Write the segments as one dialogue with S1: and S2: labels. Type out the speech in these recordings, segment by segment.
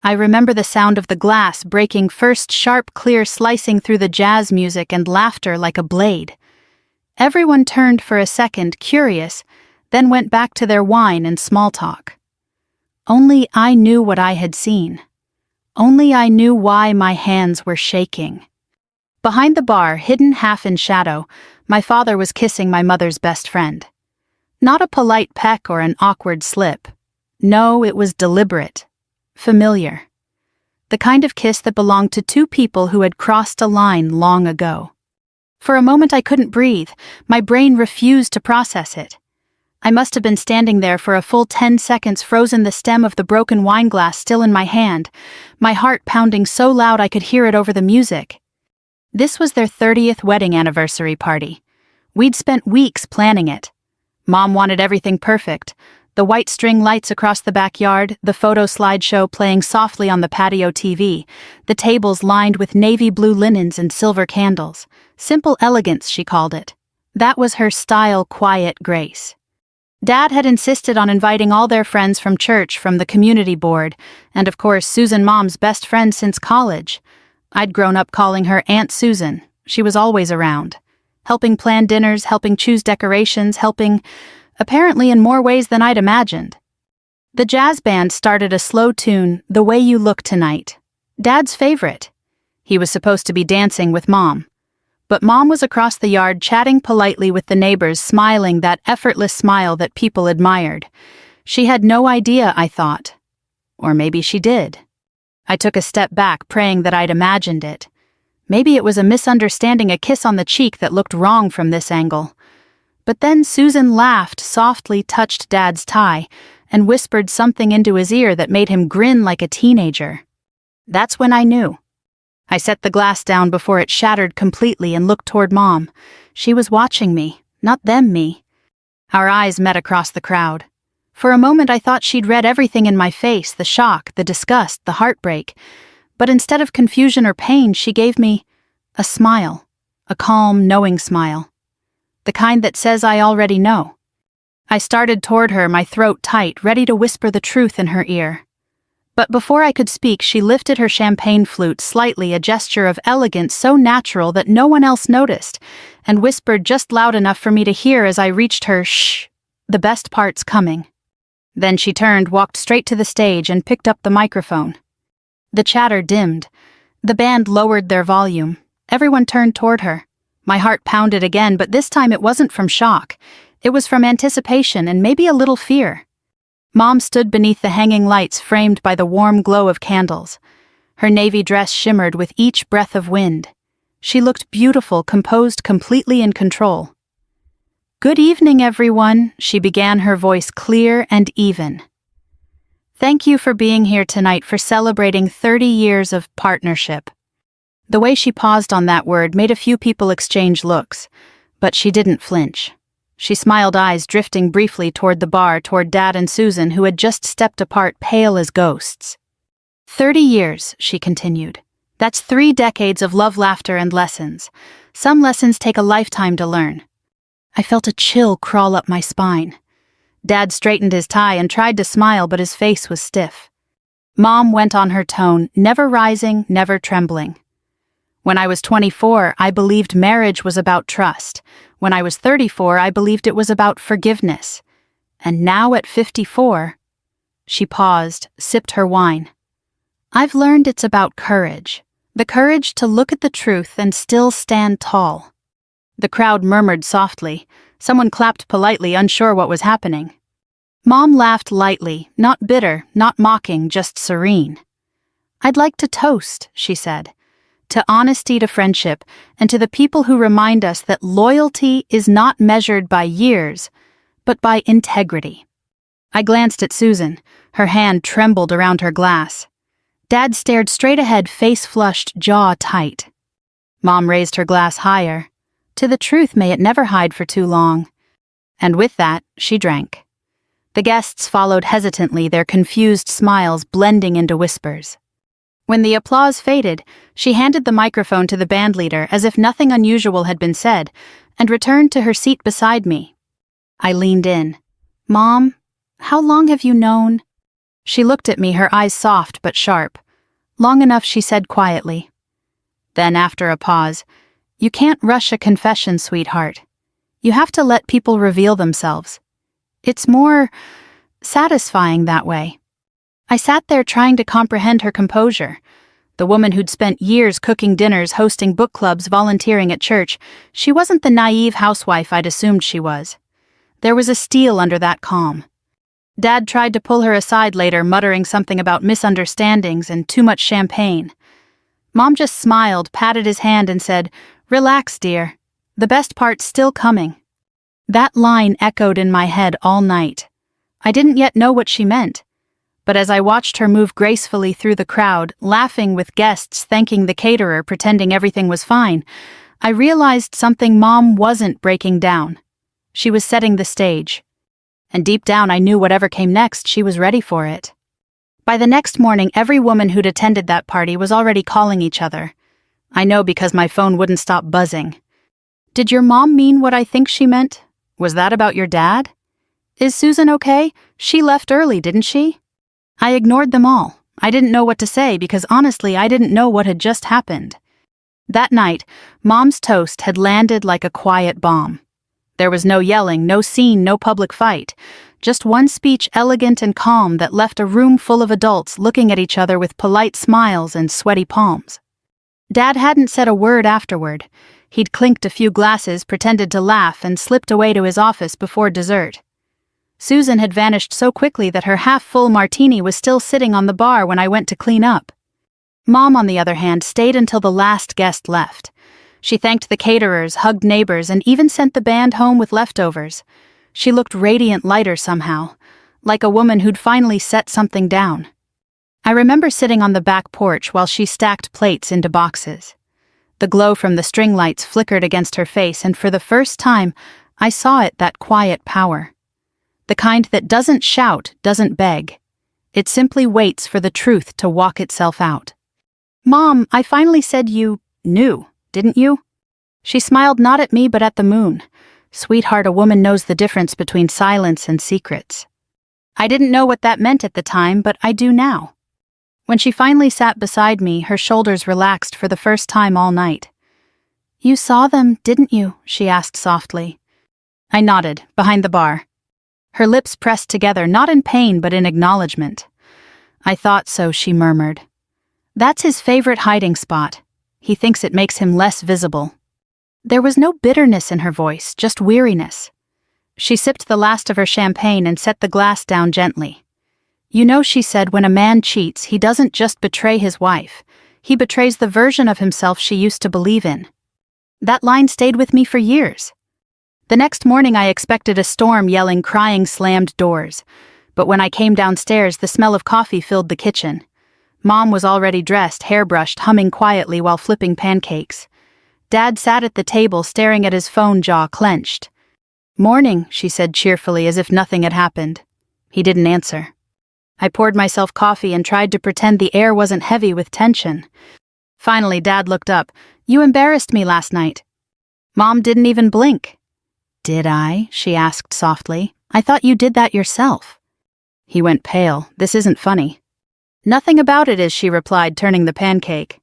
S1: I remember the sound of the glass breaking, first sharp, clear slicing through the jazz music, and laughter like a blade. Everyone turned for a second, curious, then went back to their wine and small talk. Only I knew what I had seen. Only I knew why my hands were shaking. Behind the bar, hidden half in shadow, my father was kissing my mother's best friend. Not a polite peck or an awkward slip. No, it was deliberate. Familiar. The kind of kiss that belonged to two people who had crossed a line long ago. For a moment I couldn't breathe. My brain refused to process it. I must have been standing there for a full 10 seconds, frozen, the stem of the broken wine glass still in my hand, my heart pounding so loud I could hear it over the music. This was their 30th wedding anniversary party. We'd spent weeks planning it. Mom wanted everything perfect. The white string lights across the backyard, the photo slideshow playing softly on the patio TV, the tables lined with navy blue linens and silver candles. Simple elegance, she called it. That was her style, quiet grace. Dad had insisted on inviting all their friends from church, from the community board, and of course Susan, Mom's best friend since college. I'd grown up calling her Aunt Susan. She was always around, helping plan dinners, helping choose decorations, helping, apparently in more ways than I'd imagined. The jazz band started a slow tune, The Way You Look Tonight, Dad's favorite. He was supposed to be dancing with Mom. But Mom was across the yard chatting politely with the neighbors, smiling that effortless smile that people admired. She had no idea, I thought. Or maybe she did. I took a step back, praying that I'd imagined it. Maybe it was a misunderstanding, a kiss on the cheek that looked wrong from this angle. But then Susan laughed, softly touched Dad's tie, and whispered something into his ear that made him grin like a teenager. That's when I knew. I set the glass down before it shattered completely and looked toward Mom. She was watching me, not them me. Our eyes met across the crowd. For a moment I thought she'd read everything in my face, the shock, the disgust, the heartbreak. But instead of confusion or pain, she gave me a smile, a calm, knowing smile. The kind that says I already know. I started toward her, my throat tight, ready to whisper the truth in her ear. But before I could speak, she lifted her champagne flute slightly, a gesture of elegance so natural that no one else noticed, and whispered just loud enough for me to hear as I reached her, "Shh, the best part's coming." Then she turned, walked straight to the stage, and picked up the microphone. The chatter dimmed. The band lowered their volume. Everyone turned toward her. My heart pounded again, but this time it wasn't from shock. It was from anticipation and maybe a little fear. Mom stood beneath the hanging lights framed by the warm glow of candles. Her navy dress shimmered with each breath of wind. She looked beautiful, composed, completely in control. "Good evening, everyone," she began, her voice clear and even. "Thank you for being here tonight, for celebrating 30 years of partnership." The way she paused on that word made a few people exchange looks, but she didn't flinch. She smiled, eyes drifting briefly toward the bar, toward Dad and Susan, who had just stepped apart, pale as ghosts. 30 years, she continued. That's 3 decades of love, laughter, and lessons. Some lessons take a lifetime to learn. I felt a chill crawl up my spine. Dad straightened his tie and tried to smile, but his face was stiff. Mom went on, her tone, never rising, never trembling. When I was 24, I believed marriage was about trust. When I was 34, I believed it was about forgiveness. And now at 54, she paused, sipped her wine. I've learned it's about courage. The courage to look at the truth and still stand tall. The crowd murmured softly. Someone clapped politely, unsure what was happening. Mom laughed lightly, not bitter, not mocking, just serene. "I'd like to toast," she said. "To honesty, to friendship, and to the people who remind us that loyalty is not measured by years, but by integrity." I glanced at Susan. Her hand trembled around her glass. Dad stared straight ahead, face flushed, jaw tight. Mom raised her glass higher. To the truth, may it never hide for too long. And with that, she drank. The guests followed hesitantly, their confused smiles blending into whispers. When the applause faded, she handed the microphone to the bandleader as if nothing unusual had been said, and returned to her seat beside me. I leaned in. "Mom, how long have you known?" She looked at me, her eyes soft but sharp. Long enough, she said quietly. Then, after a pause, "You can't rush a confession, sweetheart. You have to let people reveal themselves. It's more satisfying that way." I sat there trying to comprehend her composure. The woman who'd spent years cooking dinners, hosting book clubs, volunteering at church, she wasn't the naive housewife I'd assumed she was. There was a steel under that calm. Dad tried to pull her aside later, muttering something about misunderstandings and too much champagne. Mom just smiled, patted his hand, and said, "Relax, dear. The best part's still coming." That line echoed in my head all night. I didn't yet know what she meant. But as I watched her move gracefully through the crowd, laughing with guests, thanking the caterer, pretending everything was fine, I realized something. Mom wasn't breaking down. She was setting the stage. And deep down I knew whatever came next, she was ready for it. By the next morning, every woman who'd attended that party was already calling each other. I know because my phone wouldn't stop buzzing. "Did your mom mean what I think she meant? Was that about your dad? Is Susan okay? She left early, didn't she?" I ignored them all. I didn't know what to say because honestly I didn't know what had just happened. That night, Mom's toast had landed like a quiet bomb. There was no yelling, no scene, no public fight. Just one speech, elegant and calm, that left a room full of adults looking at each other with polite smiles and sweaty palms. Dad hadn't said a word afterward. He'd clinked a few glasses, pretended to laugh, and slipped away to his office before dessert. Susan had vanished so quickly that her half-full martini was still sitting on the bar when I went to clean up. Mom, on the other hand, stayed until the last guest left. She thanked the caterers, hugged neighbors, and even sent the band home with leftovers. She looked radiant, lighter somehow, like a woman who'd finally set something down. I remember sitting on the back porch while she stacked plates into boxes. The glow from the string lights flickered against her face, and for the first time, I saw it, that quiet power. The kind that doesn't shout, doesn't beg. It simply waits for the truth to walk itself out. "Mom, I finally said you knew, didn't you?" She smiled not at me but at the moon. Sweetheart, a woman knows the difference between silence and secrets. I didn't know what that meant at the time, but I do now. When she finally sat beside me, her shoulders relaxed for the first time all night. "You saw them, didn't you?" she asked softly. I nodded, behind the bar. Her lips pressed together, not in pain but in acknowledgement. "I thought so," she murmured. "That's his favorite hiding spot. He thinks it makes him less visible." There was no bitterness in her voice, just weariness. She sipped the last of her champagne and set the glass down gently. "You know," she said, "when a man cheats, he doesn't just betray his wife. He betrays the version of himself she used to believe in." That line stayed with me for years. The next morning I expected a storm, yelling, crying, slammed doors. But when I came downstairs, the smell of coffee filled the kitchen. Mom was already dressed, hairbrushed, humming quietly while flipping pancakes. Dad sat at the table, staring at his phone, jaw clenched. "Morning," she said cheerfully, as if nothing had happened. He didn't answer. I poured myself coffee and tried to pretend the air wasn't heavy with tension. Finally, Dad looked up. "You embarrassed me last night." Mom didn't even blink. "Did I?" she asked softly. "I thought you did that yourself." He went pale. "This isn't funny." "Nothing about it is," she replied, turning the pancake.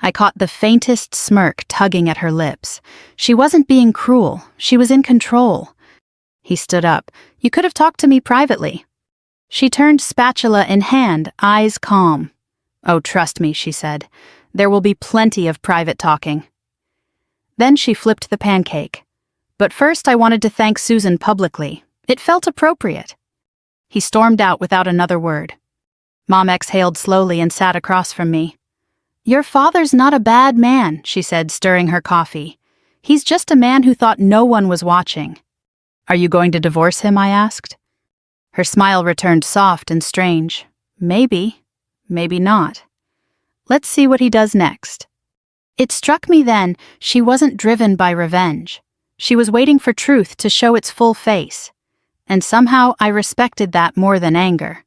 S1: I caught the faintest smirk tugging at her lips. She wasn't being cruel. She was in control. He stood up. "You could have talked to me privately." She turned, spatula in hand, eyes calm. "Oh, trust me," she said. "There will be plenty of private talking." Then she flipped the pancake. "But first I wanted to thank Susan publicly. It felt appropriate." He stormed out without another word. Mom exhaled slowly and sat across from me. "Your father's not a bad man," she said, stirring her coffee. "He's just a man who thought no one was watching." "Are you going to divorce him?" I asked. Her smile returned, soft and strange. "Maybe, maybe not. Let's see what he does next." It struck me then, she wasn't driven by revenge. She was waiting for truth to show its full face. And somehow I respected that more than anger.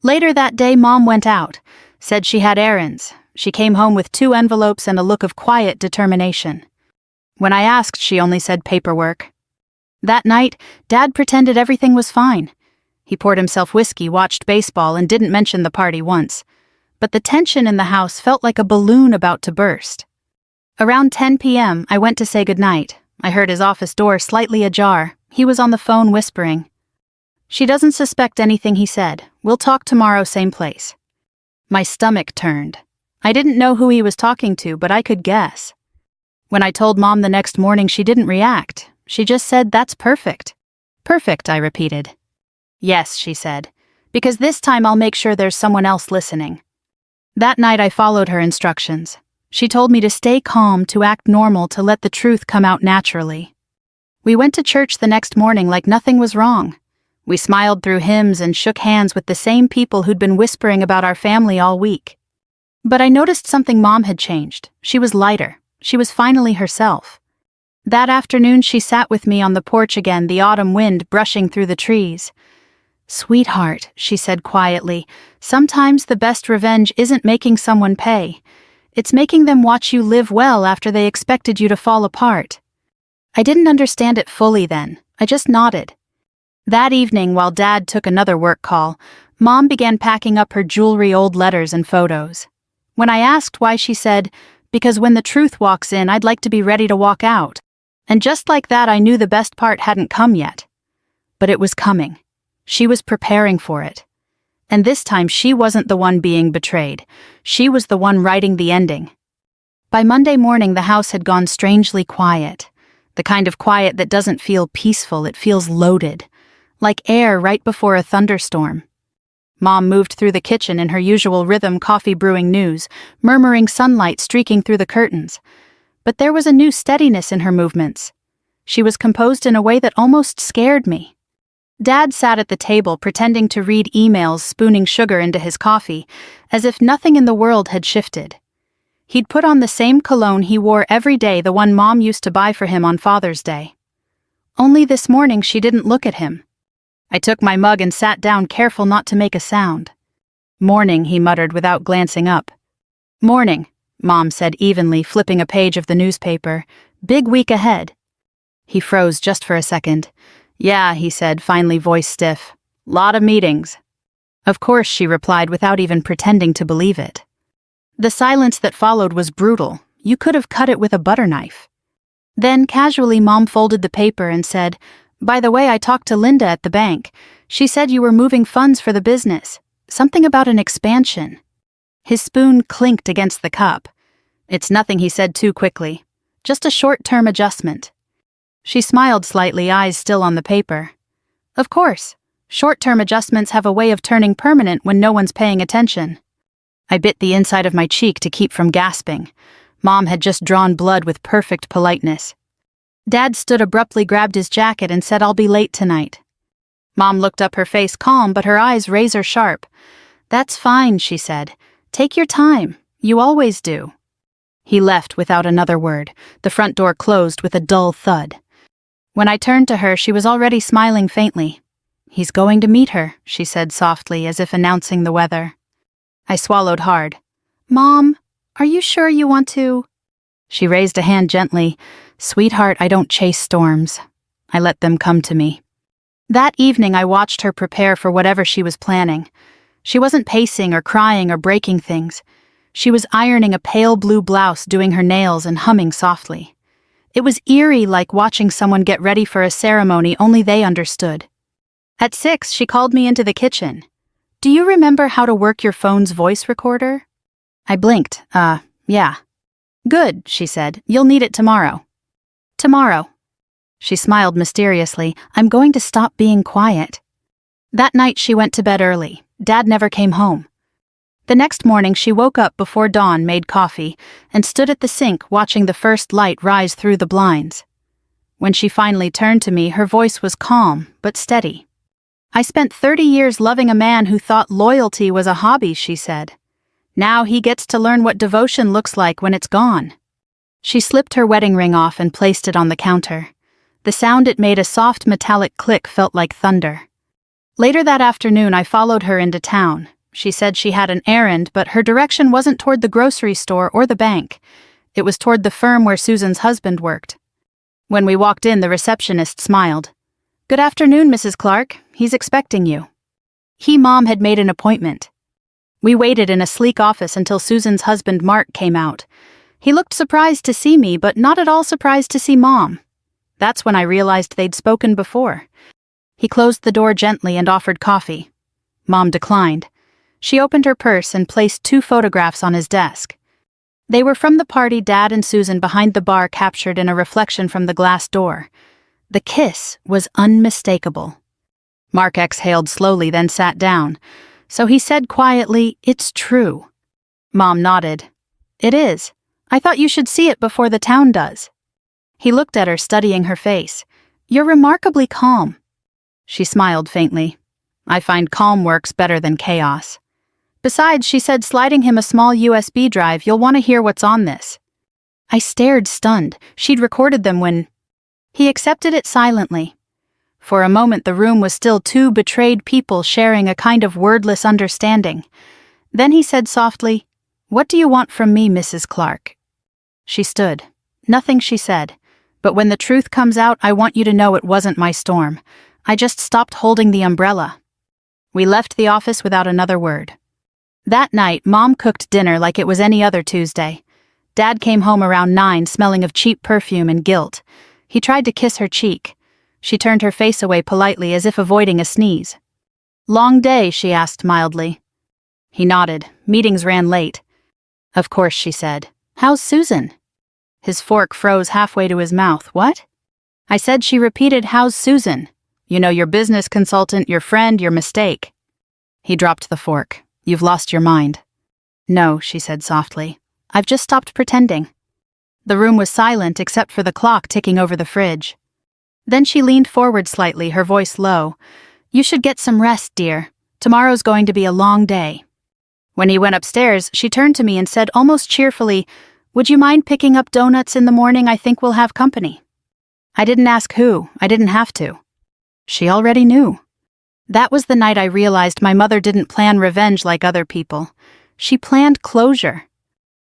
S1: Later that day, Mom went out, said she had errands. She came home with 2 envelopes and a look of quiet determination. When I asked, she only said paperwork. That night, Dad pretended everything was fine. He poured himself whiskey, watched baseball, and didn't mention the party once. But the tension in the house felt like a balloon about to burst. Around 10 p.m., I went to say goodnight. I heard his office door slightly ajar. He was on the phone whispering. "She doesn't suspect anything," he said. "We'll talk tomorrow, same place." My stomach turned. I didn't know who he was talking to, but I could guess. When I told Mom the next morning, she didn't react. She just said, "That's perfect." "Perfect," I repeated. "Yes," she said, "because this time I'll make sure there's someone else listening." That night I followed her instructions. She told me to stay calm, to act normal, to let the truth come out naturally. We went to church the next morning like nothing was wrong. We smiled through hymns and shook hands with the same people who'd been whispering about our family all week. But I noticed something. Mom had changed. She was lighter. She was finally herself. That afternoon she sat with me on the porch again, the autumn wind brushing through the trees. "Sweetheart," she said quietly, "sometimes the best revenge isn't making someone pay. It's making them watch you live well after they expected you to fall apart." I didn't understand it fully then. I just nodded. That evening, while Dad took another work call, Mom began packing up her jewelry, old letters, and photos. When I asked why, she said, "Because when the truth walks in, I'd like to be ready to walk out." And just like that, I knew the best part hadn't come yet. But it was coming. She was preparing for it. And this time she wasn't the one being betrayed. She was the one writing the ending. By Monday morning, the house had gone strangely quiet. The kind of quiet that doesn't feel peaceful, it feels loaded. Like air right before a thunderstorm. Mom moved through the kitchen in her usual rhythm, coffee brewing, news, murmuring, sunlight streaking through the curtains. But there was a new steadiness in her movements. She was composed in a way that almost scared me. Dad sat at the table pretending to read emails, spooning sugar into his coffee, as if nothing in the world had shifted. He'd put on the same cologne he wore every day, the one Mom used to buy for him on Father's Day. Only this morning she didn't look at him. I took my mug and sat down, careful not to make a sound. "Morning," he muttered without glancing up. "Morning," Mom said evenly, flipping a page of the newspaper. "Big week ahead." He froze just for a second. "Yeah," he said, finally, voice stiff. "Lot of meetings." "Of course," she replied without even pretending to believe it. The silence that followed was brutal. You could have cut it with a butter knife. Then, casually, Mom folded the paper and said, "By the way, I talked to Linda at the bank. She said you were moving funds for the business. Something about an expansion." His spoon clinked against the cup. "It's nothing," he said too quickly. "Just a short-term adjustment." She smiled slightly, eyes still on the paper. "Of course. Short-term adjustments have a way of turning permanent when no one's paying attention." I bit the inside of my cheek to keep from gasping. Mom had just drawn blood with perfect politeness. Dad stood abruptly, grabbed his jacket, and said, "I'll be late tonight." Mom looked up, her face calm, but her eyes razor sharp. "That's fine," she said. "Take your time. You always do." He left without another word. The front door closed with a dull thud. When I turned to her, she was already smiling faintly. "He's going to meet her," she said softly, as if announcing the weather. I swallowed hard. "Mom, are you sure you want to?" She raised a hand gently. "Sweetheart, I don't chase storms. I let them come to me." That evening I watched her prepare for whatever she was planning. She wasn't pacing or crying or breaking things. She was ironing a pale blue blouse, doing her nails, and humming softly. It was eerie, like watching someone get ready for a ceremony only they understood. At 6, she called me into the kitchen. "Do you remember how to work your phone's voice recorder?" I blinked. Yeah. "Good," she said. "You'll need it tomorrow." "Tomorrow." She smiled mysteriously. "I'm going to stop being quiet." That night she went to bed early. Dad never came home. The next morning she woke up before dawn, made coffee, and stood at the sink watching the first light rise through the blinds. When she finally turned to me, her voice was calm but steady. "I spent 30 years loving a man who thought loyalty was a hobby," she said. "Now he gets to learn what devotion looks like when it's gone." She slipped her wedding ring off and placed it on the counter. The sound it made, a soft metallic click, felt like thunder. Later that afternoon I followed her into town. She said she had an errand, but her direction wasn't toward the grocery store or the bank. It was toward the firm where Susan's husband worked. When we walked in, the receptionist smiled. "Good afternoon, Mrs. Clark. He's expecting you." Mom had made an appointment. We waited in a sleek office until Susan's husband Mark came out. He looked surprised to see me, but not at all surprised to see Mom. That's when I realized they'd spoken before. He closed the door gently and offered coffee. Mom declined. She opened her purse and placed 2 photographs on his desk. They were from the party Dad and Susan behind the bar captured in a reflection from the glass door. The kiss was unmistakable. Mark exhaled slowly, then sat down. So he said quietly, "It's true." Mom nodded. "It is. I thought you should see it before the town does." He looked at her, studying her face. "You're remarkably calm." She smiled faintly. "I find calm works better than chaos." "Besides," she said, sliding him a small USB drive, "you'll want to hear what's on this." I stared, stunned. She'd recorded them when... He accepted it silently. For a moment the room was still 2 betrayed people sharing a kind of wordless understanding. Then he said softly, "What do you want from me, Mrs. Clark?" She stood. Nothing, she said. "But when the truth comes out, I want you to know it wasn't my storm. I just stopped holding the umbrella." We left the office without another word. That night, Mom cooked dinner like it was any other Tuesday. Dad came home around 9, smelling of cheap perfume and guilt. He tried to kiss her cheek. She turned her face away politely, as if avoiding a sneeze. "Long day?" she asked mildly. He nodded. "Meetings ran late." "Of course," she said. "How's Susan?" His fork froze halfway to his mouth. "What?" "I said," she repeated, "how's Susan? You know, your business consultant, your friend, your mistake." He dropped the fork. "You've lost your mind." "No," she said softly. "I've just stopped pretending." The room was silent except for the clock ticking over the fridge. Then she leaned forward slightly, her voice low. "You should get some rest, dear. Tomorrow's going to be a long day." When he went upstairs, she turned to me and said almost cheerfully, "Would you mind picking up donuts in the morning? I think we'll have company." I didn't ask who. I didn't have to. She already knew. That was the night I realized my mother didn't plan revenge like other people. She planned closure.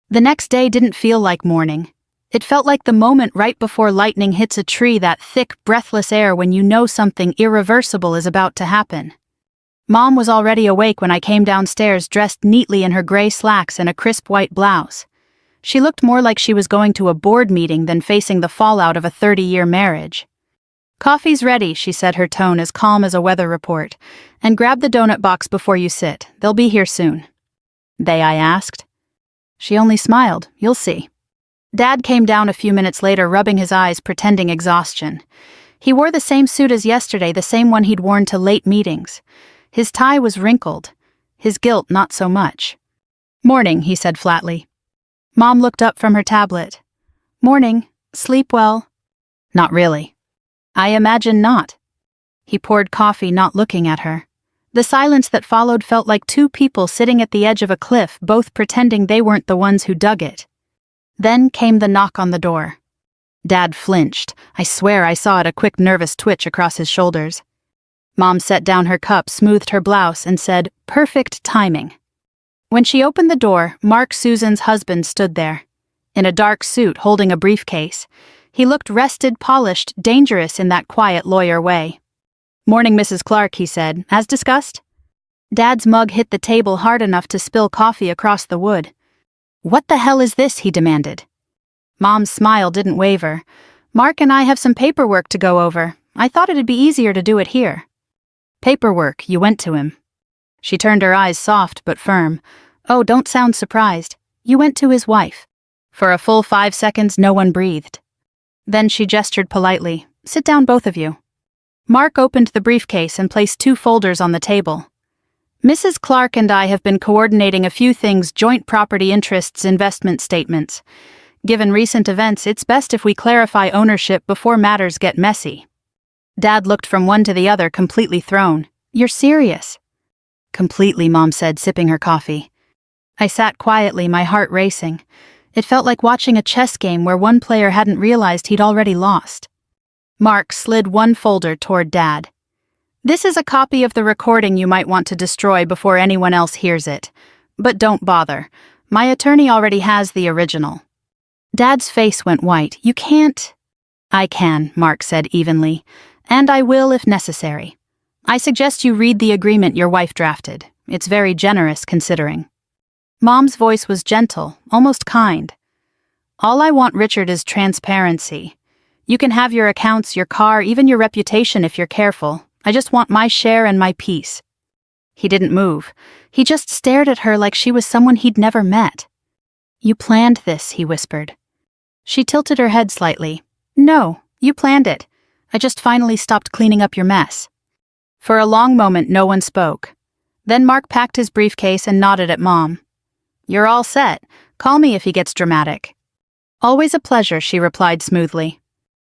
S1: The next day didn't feel like morning. It felt like the moment right before lightning hits a tree, that thick, breathless air when you know something irreversible is about to happen. Mom was already awake when I came downstairs, dressed neatly in her gray slacks and a crisp white blouse. She looked more like she was going to a board meeting than facing the fallout of a 30-year marriage. "Coffee's ready," she said, her tone as calm as a weather report. "And grab the donut box before you sit. They'll be here soon." "They?" I asked. She only smiled. "You'll see." Dad came down a few minutes later, rubbing his eyes, pretending exhaustion. He wore the same suit as yesterday, the same one he'd worn to late meetings. His tie was wrinkled. His guilt not so much. "Morning," he said flatly. Mom looked up from her tablet. "Morning. Sleep well?" "Not really." "I imagine not." He poured coffee, not looking at her. The silence that followed felt like 2 people sitting at the edge of a cliff, both pretending they weren't the ones who dug it. Then came the knock on the door. Dad flinched. I swear I saw it, a quick nervous twitch across his shoulders. Mom set down her cup, smoothed her blouse, and said, "Perfect timing." When she opened the door, Mark, Susan's husband, stood there. In a dark suit, holding a briefcase. He looked rested, polished, dangerous in that quiet lawyer way. "Morning, Mrs. Clark," he said, "as discussed." Dad's mug hit the table hard enough to spill coffee across the wood. "What the hell is this?" he demanded. Mom's smile didn't waver. "Mark and I have some paperwork to go over. I thought it'd be easier to do it here." "Paperwork, you went to him." She turned her eyes soft but firm. "Oh, don't sound surprised. You went to his wife." For a full 5 seconds, no one breathed. Then she gestured politely. "Sit down, both of you." Mark opened the briefcase and placed 2 folders on the table. "Mrs. Clark and I have been coordinating a few things: joint property interests, investment statements. Given recent events, it's best if we clarify ownership before matters get messy." Dad looked from one to the other, completely thrown. "You're serious?" "Completely," Mom said, sipping her coffee. I sat quietly, my heart racing. It felt like watching a chess game where one player hadn't realized he'd already lost. Mark slid 1 folder toward Dad. "This is a copy of the recording you might want to destroy before anyone else hears it. But don't bother. My attorney already has the original." Dad's face went white. "You can't." "I can," Mark said evenly. "And I will if necessary. I suggest you read the agreement your wife drafted. It's very generous considering. Mom's voice was gentle, almost kind. All I want, Richard, is transparency. You can have your accounts, your car, even your reputation if you're careful. I just want my share and my peace. He didn't move. He just stared at her like she was someone he'd never met. You planned this, he whispered. She tilted her head slightly. No, you planned it. I just finally stopped cleaning up your mess. For a long moment, no one spoke. Then Mark packed his briefcase and nodded at Mom. You're all set. Call me if he gets dramatic. Always a pleasure, she replied smoothly.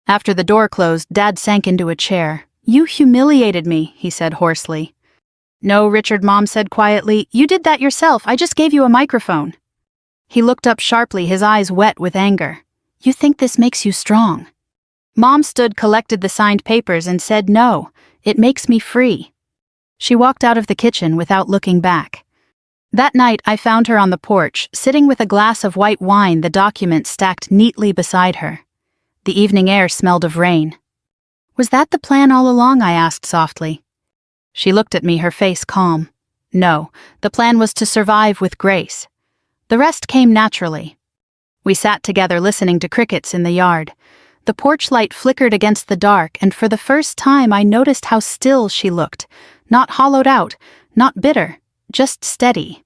S1: After the door closed, Dad sank into a chair. You humiliated me, he said hoarsely. No, Richard, Mom said quietly. You did that yourself. I just gave you a microphone. He looked up sharply, his eyes wet with anger. You think this makes you strong? Mom stood, collected the signed papers, and said, No, it makes me free. She walked out of the kitchen without looking back. That night, I found her on the porch, sitting with a glass of white wine, the document stacked neatly beside her. The evening air smelled of rain. Was that the plan all along? I asked softly. She looked at me, her face calm. No, the plan was to survive with grace. The rest came naturally. We sat together listening to crickets in the yard. The porch light flickered against the dark, and for the first time I noticed how still she looked. Not hollowed out, not bitter, just steady.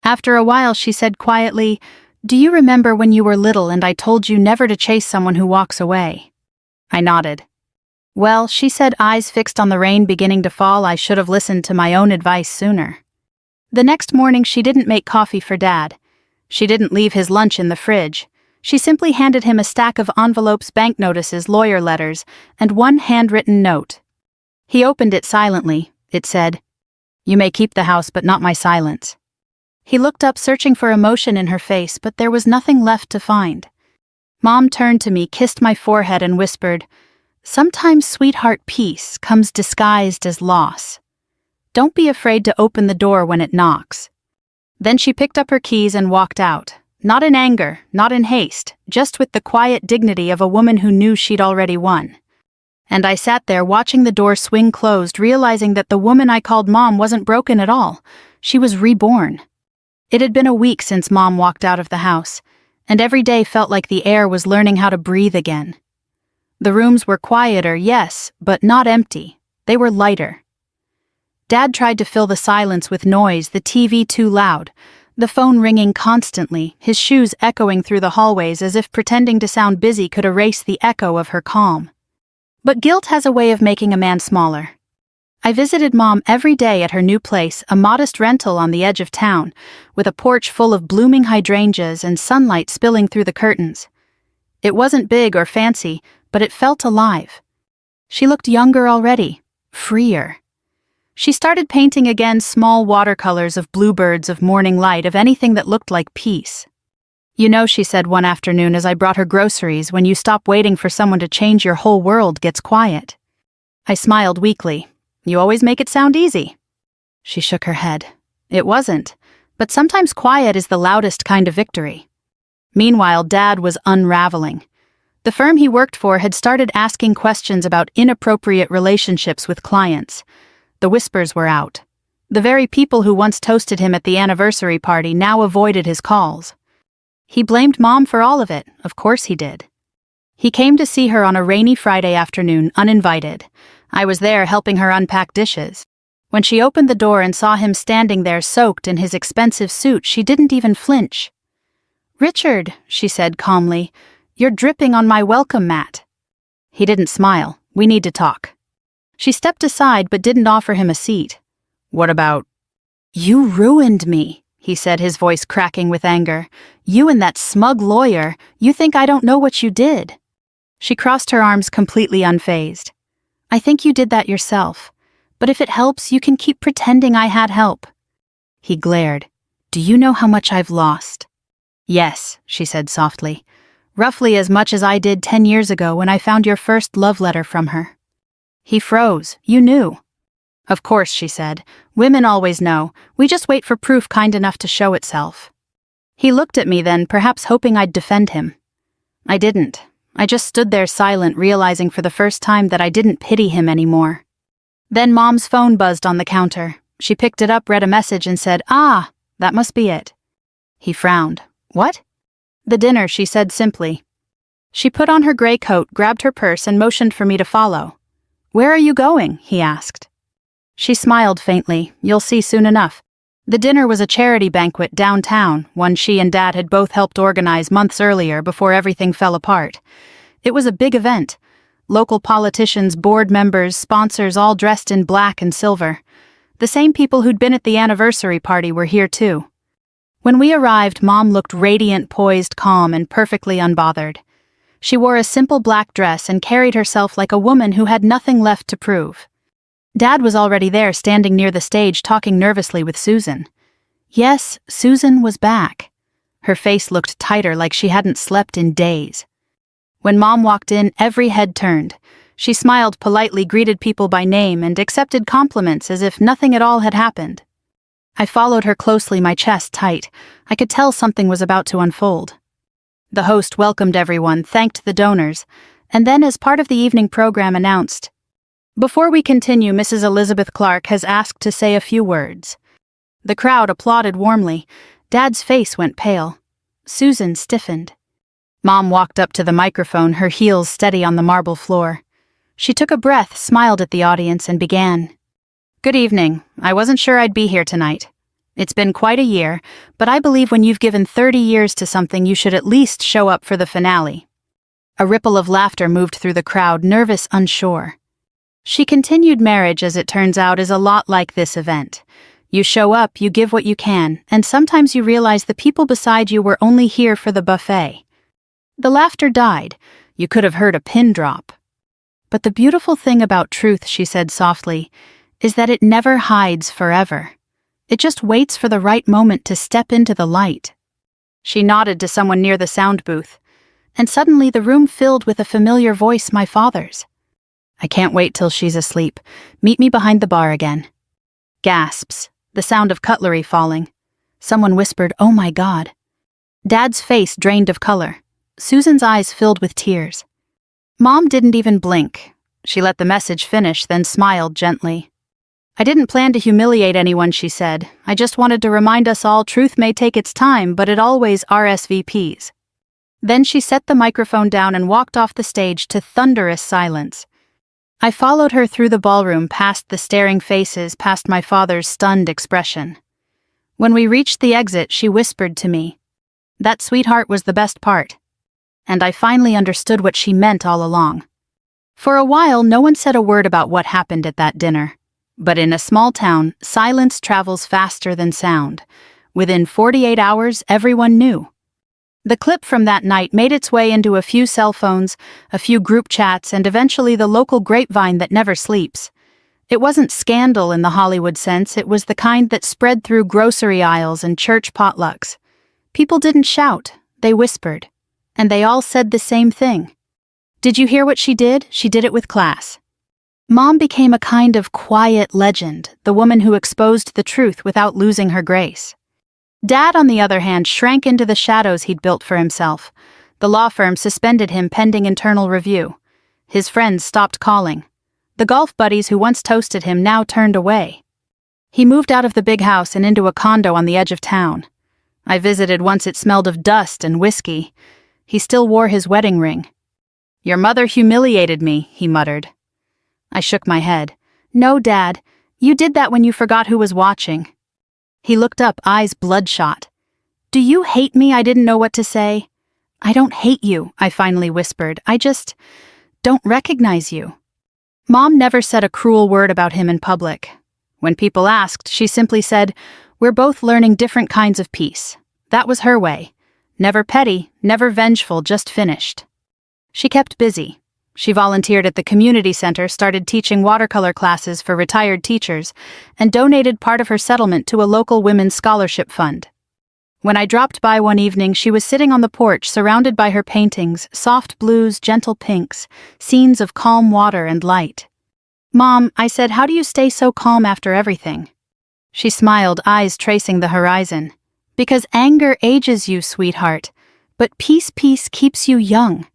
S1: After a while she said quietly, Do you remember when you were little and I told you never to chase someone who walks away? I nodded. Well, she said, eyes fixed on the rain beginning to fall, I should have listened to my own advice sooner. The next morning she didn't make coffee for Dad. She didn't leave his lunch in the fridge. She simply handed him a stack of envelopes, bank notices, lawyer letters, and one handwritten note. He opened it silently. It said, You may keep the house, but not my silence. He looked up, searching for emotion in her face, but there was nothing left to find. Mom turned to me, kissed my forehead, and whispered, Sometimes, sweetheart, peace comes disguised as loss. Don't be afraid to open the door when it knocks. Then she picked up her keys and walked out, not in anger, not in haste, just with the quiet dignity of a woman who knew she'd already won. And I sat there watching the door swing closed, realizing that the woman I called Mom wasn't broken at all. She was reborn. It had been a week since Mom walked out of the house, and every day felt like the air was learning how to breathe again. The rooms were quieter, yes, but not empty. They were lighter. Dad tried to fill the silence with noise, the TV too loud, the phone ringing constantly, his shoes echoing through the hallways as if pretending to sound busy could erase the echo of her calm. But guilt has a way of making a man smaller. I visited Mom every day at her new place, a modest rental on the edge of town, with a porch full of blooming hydrangeas and sunlight spilling through the curtains. It wasn't big or fancy, but it felt alive. She looked younger already, freer. She started painting again, small watercolors of bluebirds, of morning light, of anything that looked like peace. You know, she said one afternoon as I brought her groceries, when you stop waiting for someone to change, your whole world gets quiet. I smiled weakly. You always make it sound easy. She shook her head. It wasn't, but sometimes quiet is the loudest kind of victory. Meanwhile, Dad was unraveling. The firm he worked for had started asking questions about inappropriate relationships with clients. The whispers were out. The very people who once toasted him at the anniversary party now avoided his calls. He blamed Mom for all of it, of course he did. He came to see her on a rainy Friday afternoon, uninvited. I was there helping her unpack dishes. When she opened the door and saw him standing there soaked in his expensive suit, she didn't even flinch. Richard, she said calmly, you're dripping on my welcome mat. He didn't smile. We need to talk. She stepped aside but didn't offer him a seat. What about? You ruined me, he said, his voice cracking with anger. You and that smug lawyer, you think I don't know what you did. She crossed her arms completely unfazed. I think you did that yourself, but if it helps, you can keep pretending I had help. He glared. Do you know how much I've lost? Yes, she said softly. Roughly as much as I did 10 years ago when I found your first love letter from her. He froze. You knew. Of course, she said. Women always know. We just wait for proof kind enough to show itself. He looked at me then, perhaps hoping I'd defend him. I didn't. I just stood there silent, realizing for the first time that I didn't pity him anymore. Then Mom's phone buzzed on the counter. She picked it up, read a message, and said, "Ah, that must be it." He frowned. "What?" "The dinner," she said simply. She put on her gray coat, grabbed her purse, and motioned for me to follow. "Where are you going?" he asked. She smiled faintly. "You'll see soon enough." The dinner was a charity banquet downtown, one she and Dad had both helped organize months earlier before everything fell apart. It was a big event. Local politicians, board members, sponsors, all dressed in black and silver. The same people who'd been at the anniversary party were here too. When we arrived, Mom looked radiant, poised, calm, and perfectly unbothered. She wore a simple black dress and carried herself like a woman who had nothing left to prove. Dad was already there, standing near the stage, talking nervously with Susan. Yes, Susan was back. Her face looked tighter, like she hadn't slept in days. When Mom walked in, every head turned. She smiled politely, greeted people by name, and accepted compliments as if nothing at all had happened. I followed her closely, my chest tight. I could tell something was about to unfold. The host welcomed everyone, thanked the donors, and then, as part of the evening program, announced, "Before we continue, Mrs. Elizabeth Clark has asked to say a few words." The crowd applauded warmly. Dad's face went pale. Susan stiffened. Mom walked up to the microphone, her heels steady on the marble floor. She took a breath, smiled at the audience, and began. "Good evening. I wasn't sure I'd be here tonight. It's been quite a year, but I believe when you've given 30 years to something, you should at least show up for the finale." A ripple of laughter moved through the crowd, nervous, unsure. She continued, "Marriage, as it turns out, is a lot like this event. You show up, you give what you can, and sometimes you realize the people beside you were only here for the buffet." The laughter died. You could have heard a pin drop. "But the beautiful thing about truth," she said softly, "is that it never hides forever. It just waits for the right moment to step into the light." She nodded to someone near the sound booth, and suddenly the room filled with a familiar voice, my father's. "I can't wait till she's asleep. Meet me behind the bar again." Gasps, the sound of cutlery falling. Someone whispered, "Oh my God." Dad's face drained of color. Susan's eyes filled with tears. Mom didn't even blink. She let the message finish, then smiled gently. "I didn't plan to humiliate anyone," she said. "I just wanted to remind us all truth may take its time, but it always RSVPs." Then she set the microphone down and walked off the stage to thunderous silence. I followed her through the ballroom, past the staring faces, past my father's stunned expression. When we reached the exit, she whispered to me, "That sweetheart was the best part." And I finally understood what she meant all along. For a while, no one said a word about what happened at that dinner. But in a small town, silence travels faster than sound. Within 48 hours, everyone knew. The clip from that night made its way into a few cell phones, a few group chats, and eventually the local grapevine that never sleeps. It wasn't scandal in the Hollywood sense, it was the kind that spread through grocery aisles and church potlucks. People didn't shout, they whispered. And they all said the same thing. "Did you hear what she did? She did it with class." Mom became a kind of quiet legend, the woman who exposed the truth without losing her grace. Dad, on the other hand, shrank into the shadows he'd built for himself. The law firm suspended him pending internal review. His friends stopped calling. The golf buddies who once toasted him now turned away. He moved out of the big house and into a condo on the edge of town. I visited once. It smelled of dust and whiskey. He still wore his wedding ring. "Your mother humiliated me," he muttered. I shook my head. "No, Dad. You did that when you forgot who was watching." He looked up, eyes bloodshot. "Do you hate me?" I didn't know what to say. "I don't hate you," I finally whispered. "I just don't recognize you." Mom never said a cruel word about him in public. When people asked, she simply said, "We're both learning different kinds of peace." That was her way. Never petty, never vengeful, just finished. She kept busy. She volunteered at the community center, started teaching watercolor classes for retired teachers, and donated part of her settlement to a local women's scholarship fund. When I dropped by one evening, she was sitting on the porch, surrounded by her paintings, soft blues, gentle pinks, scenes of calm water and light. "Mom," I said, "how do you stay so calm after everything?" She smiled, eyes tracing the horizon. "Because anger ages you, sweetheart, but peace keeps you young."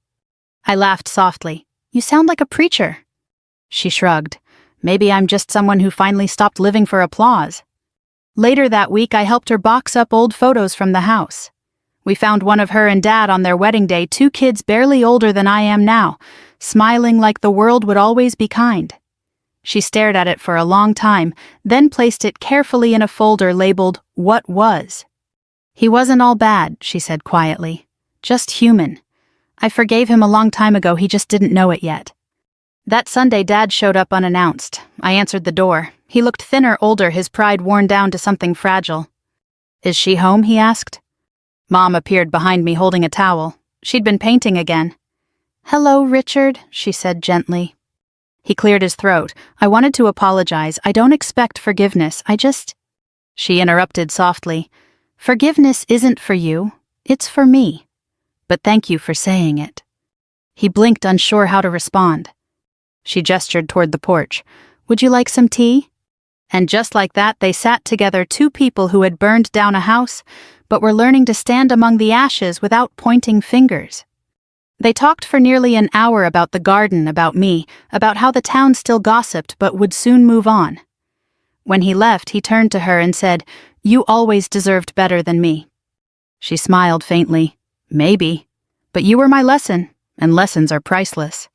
S1: I laughed softly. "You sound like a preacher." She shrugged. Maybe I'm just someone who finally stopped living for applause. Later that week, I helped her box up old photos from the house. We found one of her and Dad on their wedding day, 2 kids barely older than I am now, smiling like the world would always be kind. She stared at it for a long time, then placed it carefully in a folder labeled, "What Was?" "He wasn't all bad," she said quietly. "Just human. I forgave him a long time ago, he just didn't know it yet." That Sunday, Dad showed up unannounced. I answered the door. He looked thinner, older, his pride worn down to something fragile. "Is she home?" he asked. Mom appeared behind me holding a towel. She'd been painting again. "Hello, Richard," she said gently. He cleared his throat. "I wanted to apologize. I don't expect forgiveness. She interrupted softly. "Forgiveness isn't for you. It's for me. But thank you for saying it." He blinked, unsure how to respond. She gestured toward the porch. "Would you like some tea?" And just like that, they sat together, 2 people who had burned down a house, but were learning to stand among the ashes without pointing fingers. They talked for nearly an hour about the garden, about me, about how the town still gossiped but would soon move on. When he left, he turned to her and said, "You always deserved better than me." She smiled faintly. "Maybe. But you were my lesson, and lessons are priceless."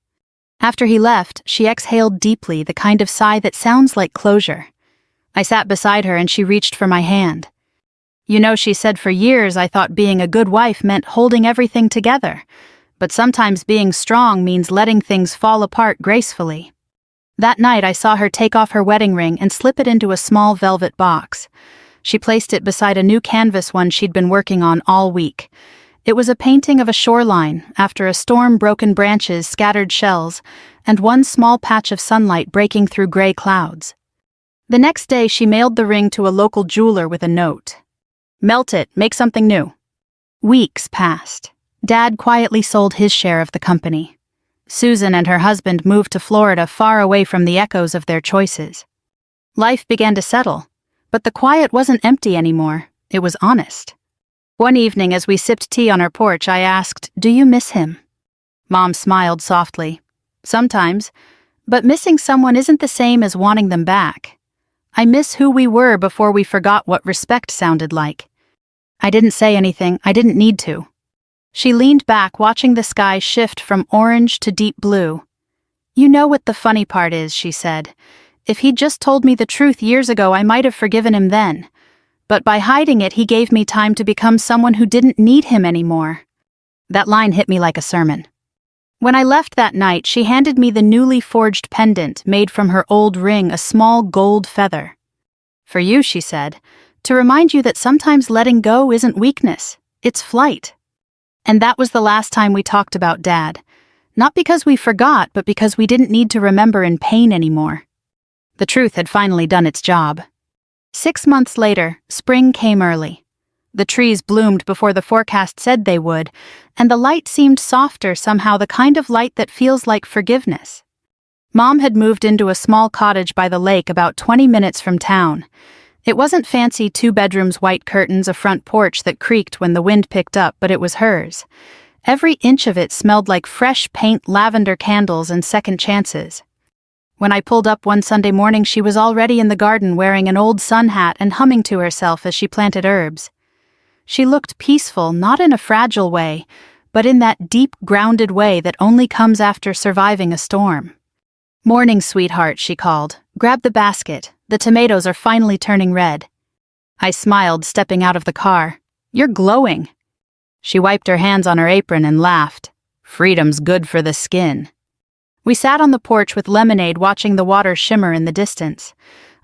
S1: After he left, she exhaled deeply, the kind of sigh that sounds like closure. I sat beside her and she reached for my hand. "You know," she said, "for years I thought being a good wife meant holding everything together. But sometimes being strong means letting things fall apart gracefully." That night I saw her take off her wedding ring and slip it into a small velvet box. She placed it beside a new canvas one she'd been working on all week. It was a painting of a shoreline, after a storm, broken branches, scattered shells, and one small patch of sunlight breaking through gray clouds. The next day she mailed the ring to a local jeweler with a note. "Melt it, make something new." Weeks passed. Dad quietly sold his share of the company. Susan and her husband moved to Florida, far away from the echoes of their choices. Life began to settle, but the quiet wasn't empty anymore, it was honest. One evening as we sipped tea on our porch, I asked, "Do you miss him?" Mom smiled softly. "Sometimes, but missing someone isn't the same as wanting them back. I miss who we were before we forgot what respect sounded like." I didn't say anything, I didn't need to. She leaned back, watching the sky shift from orange to deep blue. "You know what the funny part is," she said. "If he'd just told me the truth years ago, I might have forgiven him then. But by hiding it, he gave me time to become someone who didn't need him anymore." That line hit me like a sermon. When I left that night, she handed me the newly forged pendant made from her old ring, a small gold feather. "For you," she said, "to remind you that sometimes letting go isn't weakness, it's flight." And that was the last time we talked about Dad. Not because we forgot, but because we didn't need to remember in pain anymore. The truth had finally done its job. 6 months later, spring came early. The trees bloomed before the forecast said they would, and the light seemed softer somehow, the kind of light that feels like forgiveness. Mom had moved into a small cottage by the lake about 20 minutes from town. It wasn't fancy, 2 bedrooms, white curtains, a front porch that creaked when the wind picked up, but it was hers. Every inch of it smelled like fresh paint, lavender candles, and second chances. When I pulled up one Sunday morning, she was already in the garden wearing an old sun hat and humming to herself as she planted herbs. She looked peaceful, not in a fragile way, but in that deep, grounded way that only comes after surviving a storm. "Morning, sweetheart," she called. "Grab the basket. The tomatoes are finally turning red." I smiled, stepping out of the car. "You're glowing." She wiped her hands on her apron and laughed. "Freedom's good for the skin." We sat on the porch with lemonade, watching the water shimmer in the distance.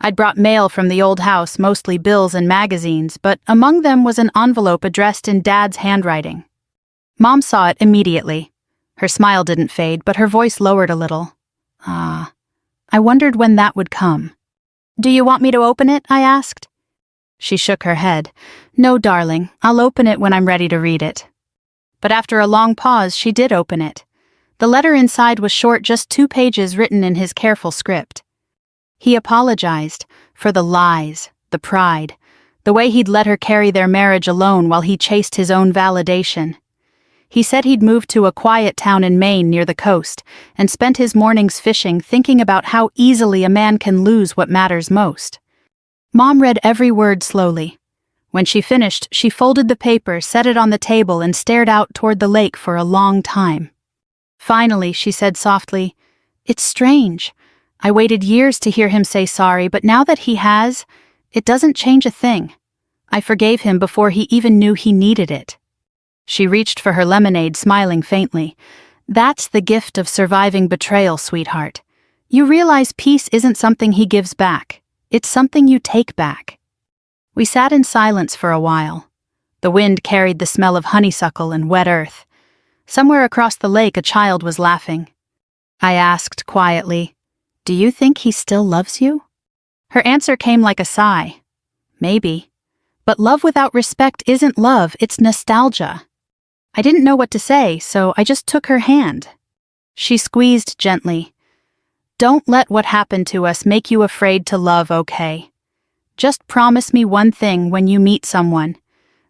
S1: I'd brought mail from the old house, mostly bills and magazines, but among them was an envelope addressed in Dad's handwriting. Mom saw it immediately. Her smile didn't fade, but her voice lowered a little. "Ah." I wondered when that would come. "Do you want me to open it?" I asked. She shook her head. "No, darling, I'll open it when I'm ready to read it." But after a long pause, she did open it. The letter inside was short, just 2 pages written in his careful script. He apologized for the lies, the pride, the way he'd let her carry their marriage alone while he chased his own validation. He said he'd moved to a quiet town in Maine near the coast and spent his mornings fishing, thinking about how easily a man can lose what matters most. Mom read every word slowly. When she finished, she folded the paper, set it on the table, and stared out toward the lake for a long time. Finally, she said softly, "It's strange. I waited years to hear him say sorry, but now that he has, it doesn't change a thing. I forgave him before he even knew he needed it." She reached for her lemonade, smiling faintly. "That's the gift of surviving betrayal, sweetheart. You realize peace isn't something he gives back. It's something you take back." We sat in silence for a while. The wind carried the smell of honeysuckle and wet earth. Somewhere across the lake, a child was laughing. I asked quietly, "Do you think he still loves you?" Her answer came like a sigh. "Maybe. But love without respect isn't love, it's nostalgia." I didn't know what to say, so I just took her hand. She squeezed gently. "Don't let what happened to us make you afraid to love, okay? Just promise me one thing when you meet someone.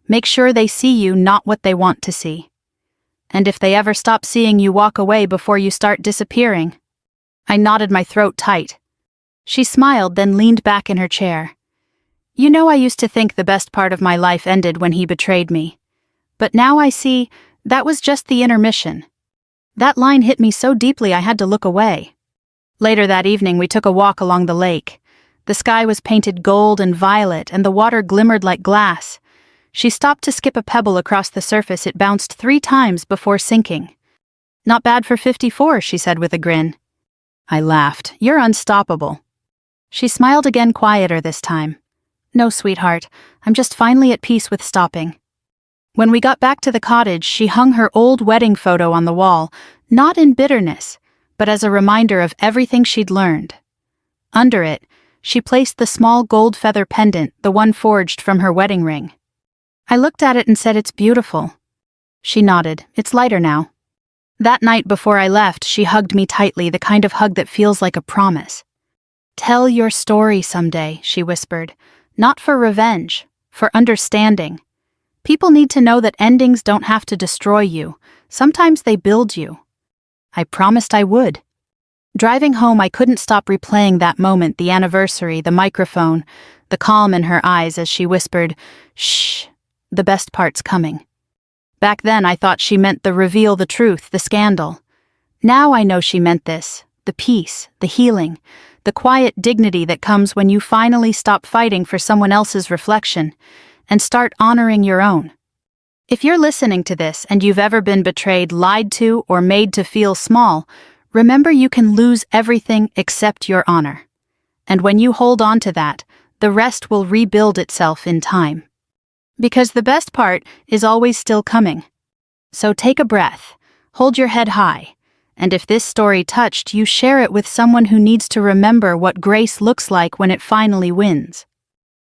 S1: Make sure they see you, not what they want to see. And if they ever stop seeing you, walk away before you start disappearing." I nodded, my throat tight. She smiled, then leaned back in her chair. "You know, I used to think the best part of my life ended when he betrayed me. But now I see that was just the intermission." That line hit me so deeply I had to look away. Later that evening, we took a walk along the lake. The sky was painted gold and violet, and the water glimmered like glass. She stopped to skip a pebble across the surface. It bounced 3 times before sinking. "Not bad for 54, she said with a grin. I laughed. "You're unstoppable." She smiled again, quieter this time. "No, sweetheart, I'm just finally at peace with stopping." When we got back to the cottage, she hung her old wedding photo on the wall, not in bitterness, but as a reminder of everything she'd learned. Under it, she placed the small gold feather pendant, the one forged from her wedding ring. I looked at it and said, "It's beautiful." She nodded. "It's lighter now." That night before I left, she hugged me tightly, the kind of hug that feels like a promise. "Tell your story someday," she whispered. "Not for revenge, for understanding. People need to know that endings don't have to destroy you. Sometimes they build you." I promised I would. Driving home, I couldn't stop replaying that moment, the anniversary, the microphone, the calm in her eyes as she whispered, "Shh, the best part's coming." Back then, I thought she meant the reveal, the truth, the scandal. Now I know she meant this, the peace, the healing, the quiet dignity that comes when you finally stop fighting for someone else's reflection and start honoring your own. If you're listening to this and you've ever been betrayed, lied to, or made to feel small, remember you can lose everything except your honor. And when you hold on to that, the rest will rebuild itself in time. Because the best part is always still coming. So take a breath, hold your head high, and if this story touched you, share it with someone who needs to remember what grace looks like when it finally wins.